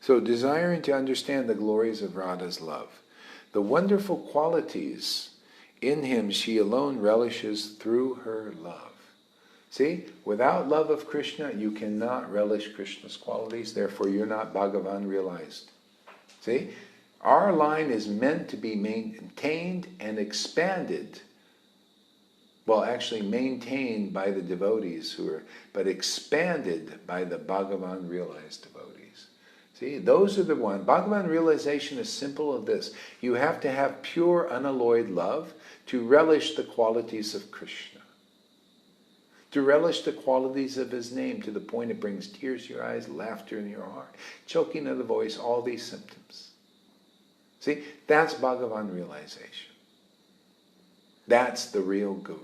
So desiring to understand the glories of Radha's love, the wonderful qualities in him she alone relishes through her love. See, without love of Krishna, you cannot relish Krishna's qualities, therefore you're not Bhagavan realized. See, our line is meant to be maintained and expanded. Well, actually maintained by the devotees but expanded by the Bhagavan realized devotees. See, those are the one. Bhagavan realization is simple of this. You have to have pure, unalloyed love to relish the qualities of Krishna. To relish the qualities of his name to the point it brings tears to your eyes, laughter in your heart, choking of the voice, all these symptoms. See, that's Bhagavan realization. That's the real guru.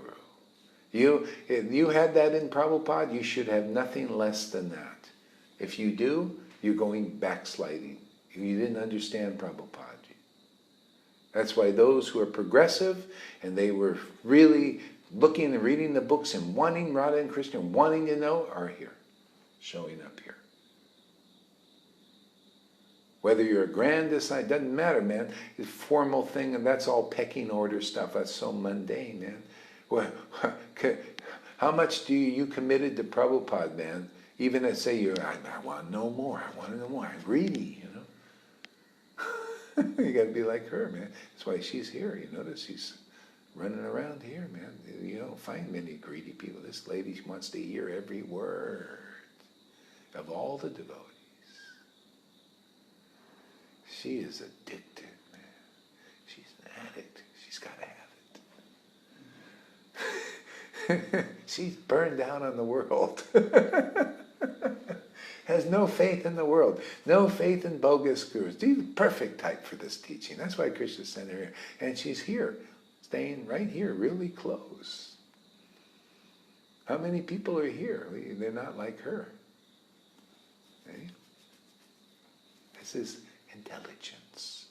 If you had that in Prabhupada, you should have nothing less than that. If you do, you're going backsliding. You didn't understand Prabhupada. That's why those who are progressive and they were really looking and reading the books and wanting Radha and Krishna, wanting to know, are here, showing up here. Whether you're a grand disciple, doesn't matter, man. It's a formal thing, and that's all pecking order stuff. That's so mundane, man. Well, how much do you committed to Prabhupada, man? Even to say, I want to know more. I want to know more. I'm greedy, you know. You got to be like her, man. That's why she's here. You notice she's running around here, man. You don't find many greedy people. This lady wants to hear every word of all the devotees. She is addicted, man. She's an addict. She's got to have it. She's burned down on the world. Has no faith in the world. No faith in bogus gurus. She's the perfect type for this teaching. That's why Krishna sent her here. And she's here, staying right here, really close. How many people are here? They're not like her. Okay? This is intelligence.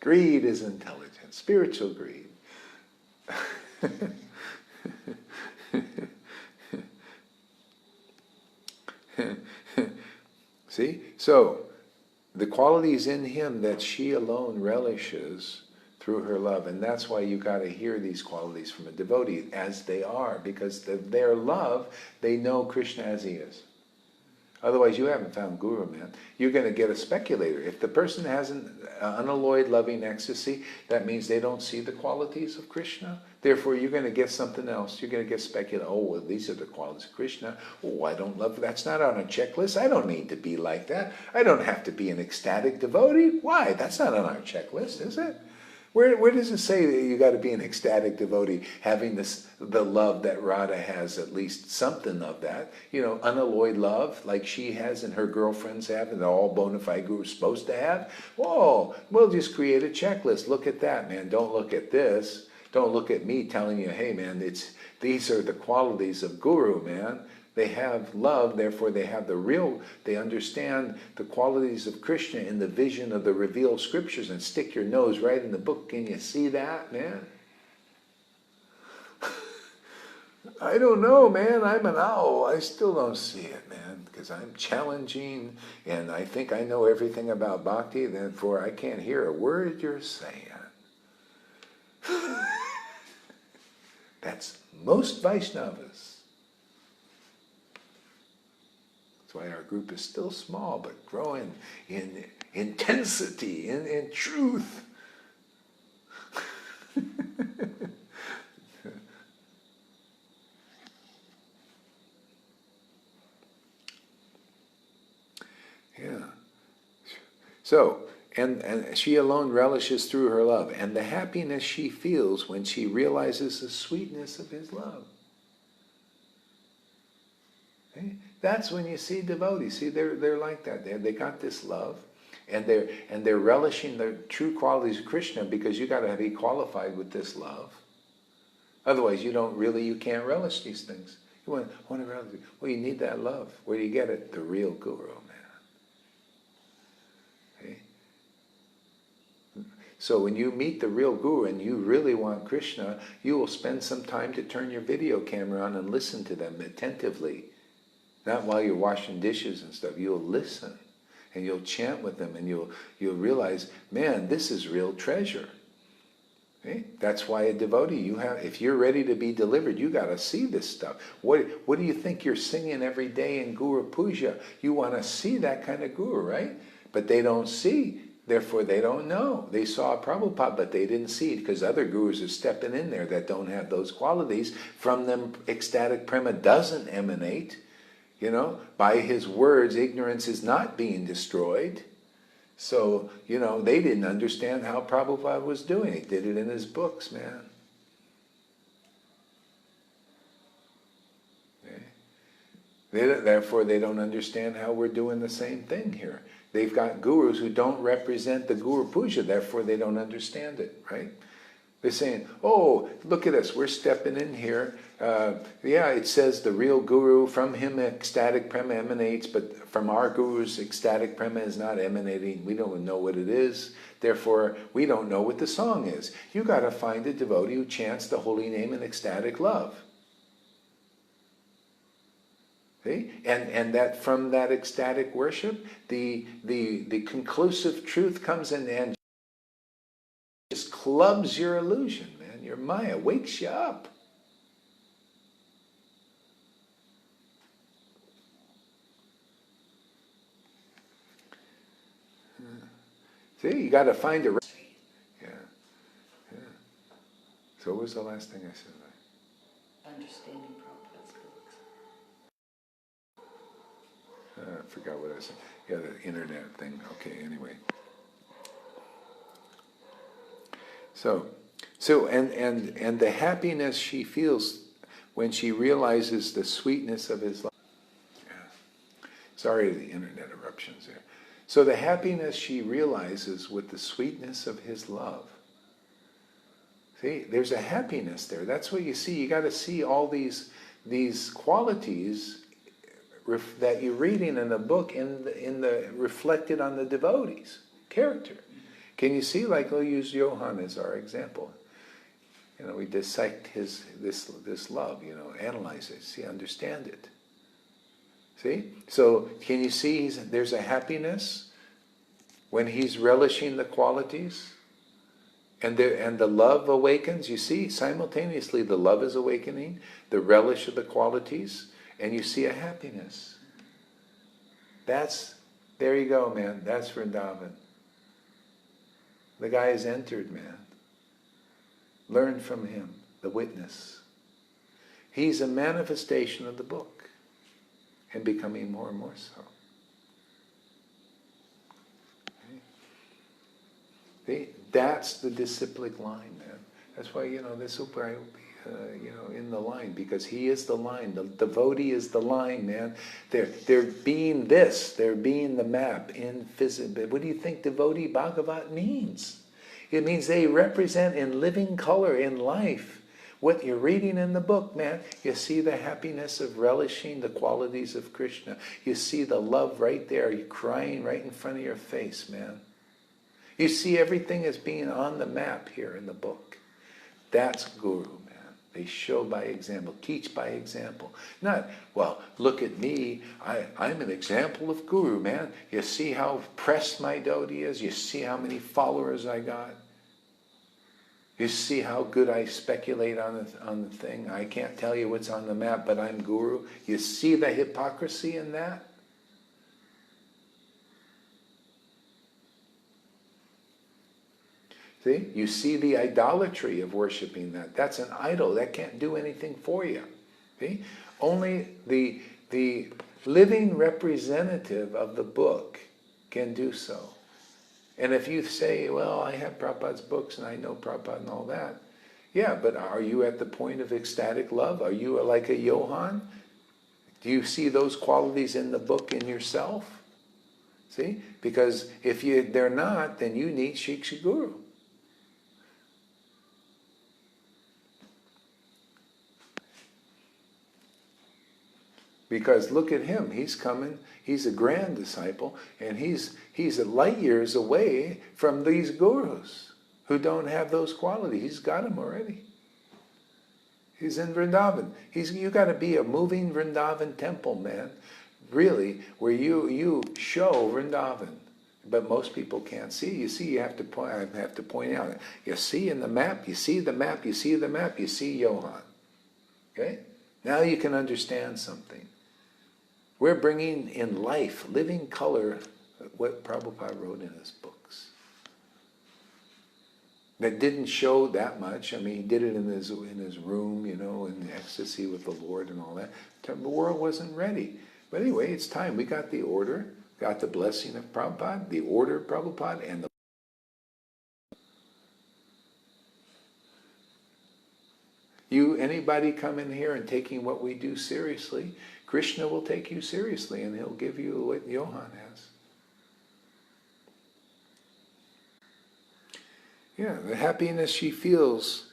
Greed is intelligence, spiritual greed. See? So, the qualities in him that she alone relishes through her love, and that's why you got to hear these qualities from a devotee as they are, because their love, they know Krishna as he is. Otherwise, you haven't found Guru, man. You're going to get a speculator. If the person has an unalloyed loving ecstasy, that means they don't see the qualities of Krishna. Therefore, you're going to get something else. You're going to get speculator. Oh, well, these are the qualities of Krishna. Oh, I don't love, that's not on a checklist. I don't need to be like that. I don't have to be an ecstatic devotee. Why? That's not on our checklist, is it? Where does it say that you got to be an ecstatic devotee, having the love that Radha has, at least something of that, you know, unalloyed love like she has and her girlfriends have, and all bona fide gurus supposed to have? Whoa, we'll just create a checklist. Look at that, man. Don't look at this. Don't look at me telling you, hey, man, these are the qualities of Guru, man. They have love, therefore they have they understand the qualities of Krishna in the vision of the revealed scriptures, and stick your nose right in the book. Can you see that, man? I don't know, man. I'm an owl. I still don't see it, man, because I'm challenging, and I think I know everything about bhakti, therefore I can't hear a word you're saying. That's most Vaishnavas. That's why our group is still small, but growing in intensity, in truth. Yeah. So, and she alone relishes through her love, and the happiness she feels when she realizes the sweetness of his love. Okay? That's when you see devotees. See, they're like that. They got this love, and they're relishing the true qualities of Krishna, because you got to be qualified with this love. Otherwise, you can't relish these things. You want to relish. Well, you need that love. Where do you get it? The real Guru, man. Okay? So when you meet the real Guru and you really want Krishna, you will spend some time to turn your video camera on and listen to them attentively. Not while you're washing dishes and stuff. You'll listen and you'll chant with them and you'll realize, man, this is real treasure. Okay? That's why a devotee, if you're ready to be delivered, you got to see this stuff. What do you think you're singing every day in Guru Puja? You want to see that kind of Guru, right? But they don't see, therefore they don't know. They saw Prabhupada, but they didn't see it because other Gurus are stepping in there that don't have those qualities. From them, ecstatic prema doesn't emanate. By his words, ignorance is not being destroyed. So, they didn't understand how Prabhupada was doing it. He did it in his books, man. Okay? Therefore, they don't understand how we're doing the same thing here. They've got gurus who don't represent the Guru Puja, therefore they don't understand it, right? They're saying, oh, look at us, we're stepping in here. It says the real Guru, from him ecstatic prema emanates, but from our Guru's ecstatic prema is not emanating. We don't know what it is. Therefore, we don't know what the song is. You got to find a devotee who chants the holy name in ecstatic love. See? And that from that ecstatic worship, the conclusive truth comes in and just clubs your illusion, man. Your Maya wakes you up. See, you got to find a... Yeah. So what was the last thing I said? Understanding Prabhupada's books. I forgot what I said. Yeah, the internet thing. Okay, anyway. So and the happiness she feels when she realizes the sweetness of his love. Yeah. Sorry, the internet eruptions there. So the happiness she realizes with the sweetness of his love. See, there's a happiness there. That's what you see. You got to see all these qualities that you're reading in the book in the reflected on the devotee's character. Can you see? Like, we'll use Johann as our example. We dissect this love. Analyze it. See, understand it. See? So can you see there's a happiness when he's relishing the qualities? And the love awakens, you see, simultaneously the love is awakening, the relish of the qualities, and you see a happiness. There you go, man. That's Vrindavan. The guy has entered, man. Learn from him, the witness. He's a manifestation of the book, and becoming more and more so. See? That's the disciplic line, man. That's why, this will be, in the line, because he is the line. The devotee is the line, man. They're being this. They're being the map in physics. What do you think devotee Bhagavat means? It means they represent in living color in life what you're reading in the book, man. You see the happiness of relishing the qualities of Krishna. You see the love right there. You're crying right in front of your face, man. You see everything as being on the map here in the book. That's Guru, man. They show by example, teach by example. Not, well, look at me, I'm an example of Guru, man. You see how pressed my devotee is? You see how many followers I got? You see how good I speculate on the thing? I can't tell you what's on the map, but I'm Guru. You see the hypocrisy in that? See? You see the idolatry of worshiping that. That's an idol. That can't do anything for you. See? Only the living representative of the book can do so. And if you say, well, I have Prabhupada's books and I know Prabhupada and all that. Yeah, but are you at the point of ecstatic love? Are you like a Johann? Do you see those qualities in the book in yourself? See? Because if they're not, then you need Shiksha Guru. Because look at him, he's coming, he's a grand disciple, and he's light years away from these gurus who don't have those qualities. He's got them already. He's in Vrindavan. You got to be a moving Vrindavan temple, man. Really, where you show Vrindavan. But most people can't see. You see, I have to point out. You see in the map, you see the map, you see the map, you see Johan. Okay? Now you can understand something. We're bringing in life, living color, what Prabhupada wrote in his books. That didn't show that much. I mean, he did it in his room, in ecstasy with the Lord and all that. The world wasn't ready. But anyway, it's time. We got the order, got the blessing of Prabhupada, the order of Prabhupada, and anybody come in here and taking what we do seriously, Krishna will take you seriously and he'll give you what Johan has. Yeah, the happiness she feels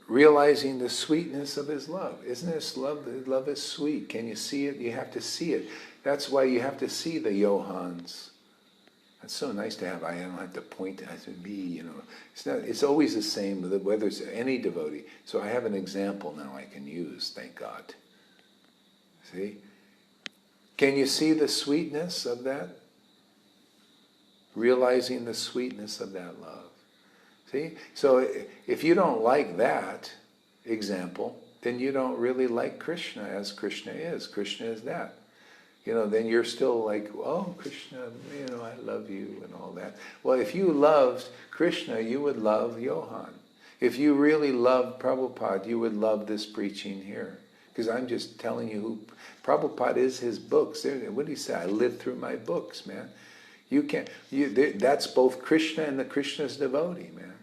realizing the sweetness of his love. Isn't this love? Love is sweet. Can you see it? You have to see it. That's why you have to see the Johans. It's so nice to have. I don't have to point to me, It's always the same, whether it's any devotee. So I have an example now I can use, thank God. See? Can you see the sweetness of that? Realizing the sweetness of that love. See? So if you don't like that example, then you don't really like Krishna as Krishna is. Krishna is that. Then you're still like, oh, Krishna, I love you and all that. Well, if you loved Krishna, you would love Johan. If you really loved Prabhupada, you would love this preaching here. Because I'm just telling you who Prabhupada is, his books. What did he say? I live through my books, man. You can't. That's both Krishna and the Krishna's devotee, man.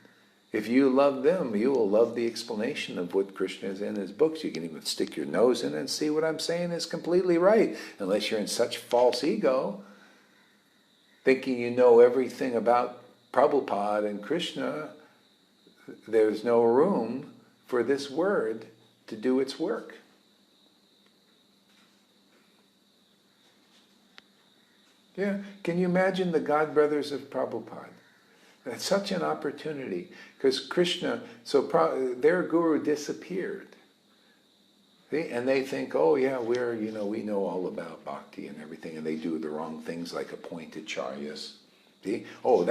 If you love them, you will love the explanation of what Krishna is in his books. You can even stick your nose in it and see what I'm saying is completely right, unless you're in such false ego, thinking you know everything about Prabhupada and Krishna. There's no room for this word to do its work. Yeah, can you imagine the God brothers of Prabhupada? That's such an opportunity, because Krishna, their guru disappeared. See? And they think, oh yeah, we know all about bhakti and everything, and they do the wrong things like appoint acharyas. See? Oh,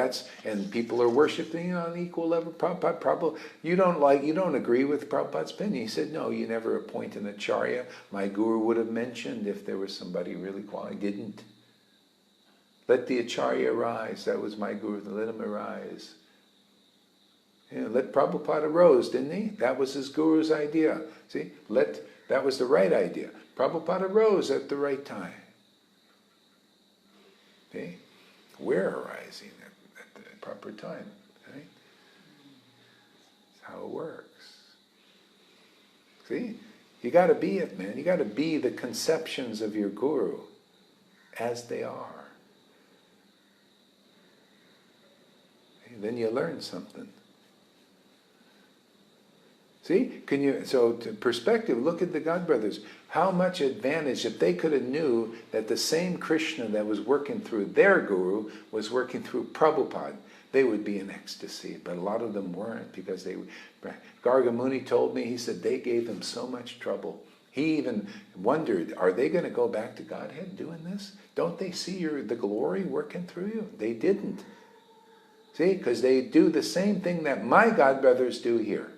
and people are worshiping on equal level. Prabhupada, you don't agree with Prabhupada's opinion. He said, no, you never appoint an acharya. My guru would have mentioned if there was somebody really qualified. Didn't. Let the acharya arise. That was my guru. Let him arise. Let Prabhupada arose, didn't he? That was his guru's idea. See? That was the right idea. Prabhupada arose at the right time. See? We're arising at the proper time. Right? That's how it works. See? You got to be it, man. You got to be the conceptions of your guru as they are. Then you learn something. See? So to perspective, look at the God brothers. How much advantage, if they could have knew that the same Krishna that was working through their guru was working through Prabhupada, they would be in ecstasy. But a lot of them weren't, because Garga Muni told me, he said they gave him so much trouble. He even wondered, are they going to go back to Godhead doing this? Don't they see the glory working through you? They didn't. See, because they do the same thing that my godbrothers do here.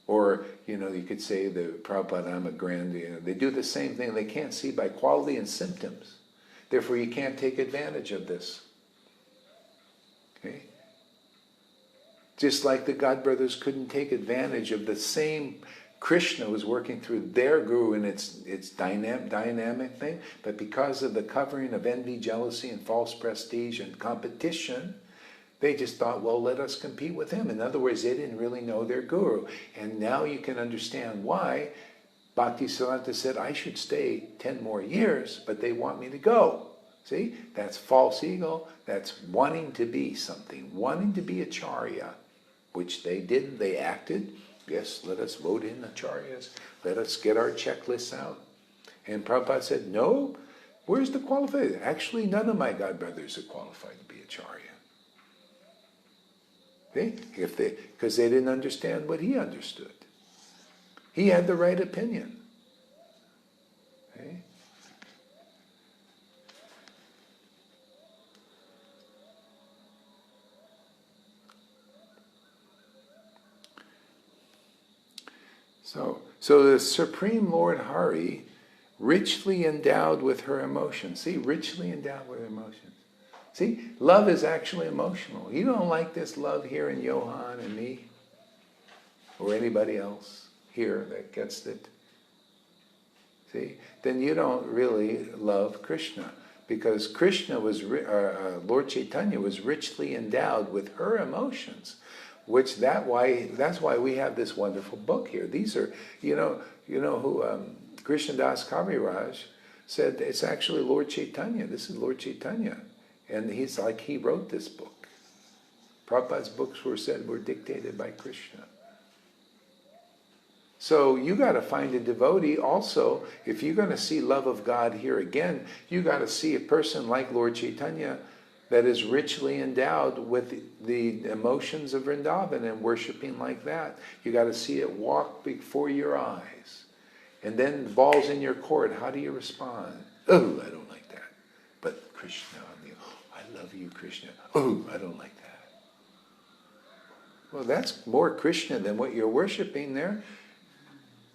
Or, you could say the Prabhupada, I'm a grand, they do the same thing. They can't see by quality and symptoms. Therefore, you can't take advantage of this. Okay? Just like the godbrothers couldn't take advantage of the same Krishna was working through their guru in its dynamic thing, but because of the covering of envy, jealousy, and false prestige and competition, they just thought, well, let us compete with him. In other words, they didn't really know their guru. And now you can understand why Bhaktisiddhanta said, I should stay 10 more years, but they want me to go. See? That's false ego. That's wanting to be something, wanting to be acharya, which they did. They acted. Yes, let us vote in acharyas. Let us get our checklists out. And Prabhupada said, no, where's the qualification? Actually, none of my godbrothers are qualified to be acharya. See? Because they didn't understand what he understood. He had the right opinion. Okay? So the Supreme Lord Hari, richly endowed with her emotions. See, richly endowed with her emotions. See, love is actually emotional. You don't like this love here in Johan and me, or anybody else here that gets it. See, then you don't really love Krishna, because Krishna was, Lord Chaitanya was richly endowed with her emotions, that's why we have this wonderful book here. These are, you know who Krishnadas Kaviraj said it's actually Lord Chaitanya. This is Lord Chaitanya, and he's like he wrote this book. Prabhupada's books were dictated by Krishna. So you got to find a devotee also. If you're going to see love of God here again, you got to see a person like Lord Chaitanya that is richly endowed with the emotions of Vrindavan and worshiping like that. You got to see it walk before your eyes. And then the ball's in your court. How do you respond? Oh, I don't like that. But Krishna, I love you, Krishna. Oh, I don't like that. Well, that's more Krishna than what you're worshiping there.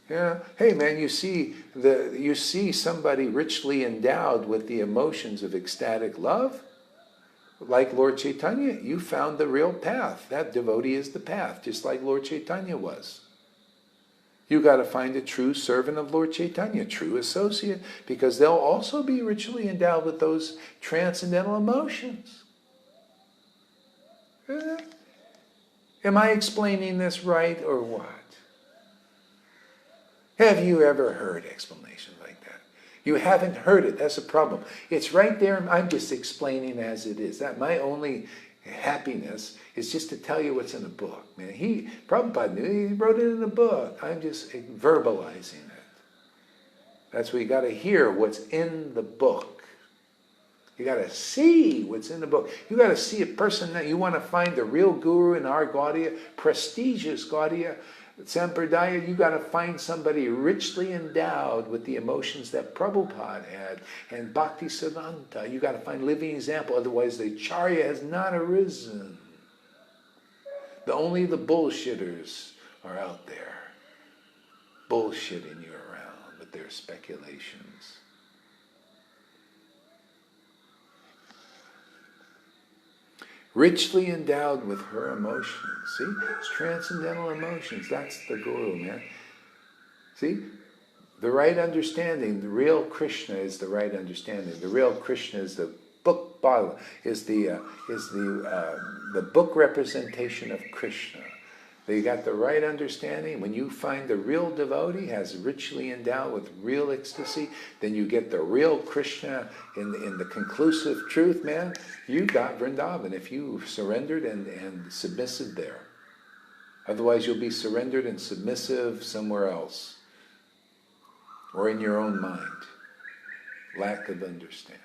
Yeah. Hey man, you see somebody richly endowed with the emotions of ecstatic love, like Lord Chaitanya. You found the real path. That devotee is the path, just like Lord Chaitanya was. You got to find a true servant of Lord Chaitanya, true associate, because they'll also be richly endowed with those transcendental emotions. Am I explaining this right or what? Have you ever heard explanations like that? You haven't heard it. That's the problem. It's right there. I'm just explaining as it is. That my only happiness is just to tell you what's in a book. Man, Prabhupada knew. He wrote it in a book. I'm just verbalizing it. That's what you got to hear. What's in the book. You got to see what's in the book. You got to see a person that you want to find the real guru in our Gaudiya, prestigious Gaudiya Sampradaya. You got to find somebody richly endowed with the emotions that Prabhupada had and Bhakti Siddhanta. You got to find living example. Otherwise, the Acharya has not arisen. Only the bullshitters are out there, bullshitting you around with their speculations. Richly endowed with her emotions. See? It's transcendental emotions. That's the guru, man. See? The right understanding, the real Krishna is the right understanding. The real Krishna is the book bottle, is the book representation of Krishna. They got the right understanding. When you find the real devotee has richly endowed with real ecstasy, then you get the real Krishna in the conclusive truth, man. You got Vrindavan if you surrendered and submissive there. Otherwise you'll be surrendered and submissive somewhere else. Or in your own mind. Lack of understanding.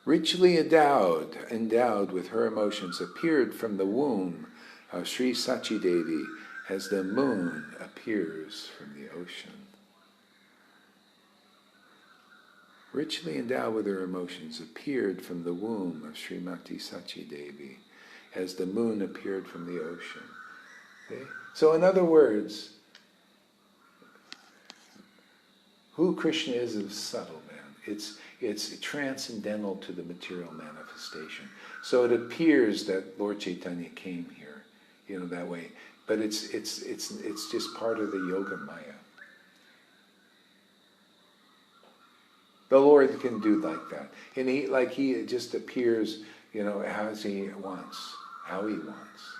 Richly endowed with her emotions, appeared from the womb of Śrīmatī Śacī-devī as the moon appears from the ocean. Richly endowed with her emotions, appeared from the womb of Śrīmatī Śacī-devī as the moon appeared from the ocean. Okay? So in other words, who Krishna is subtle, man. It's transcendental to the material manifestation. So it appears that Lord Chaitanya came here, that way. But it's just part of the Yoga Maya. The Lord can do like that. And he just appears, as he wants, how he wants.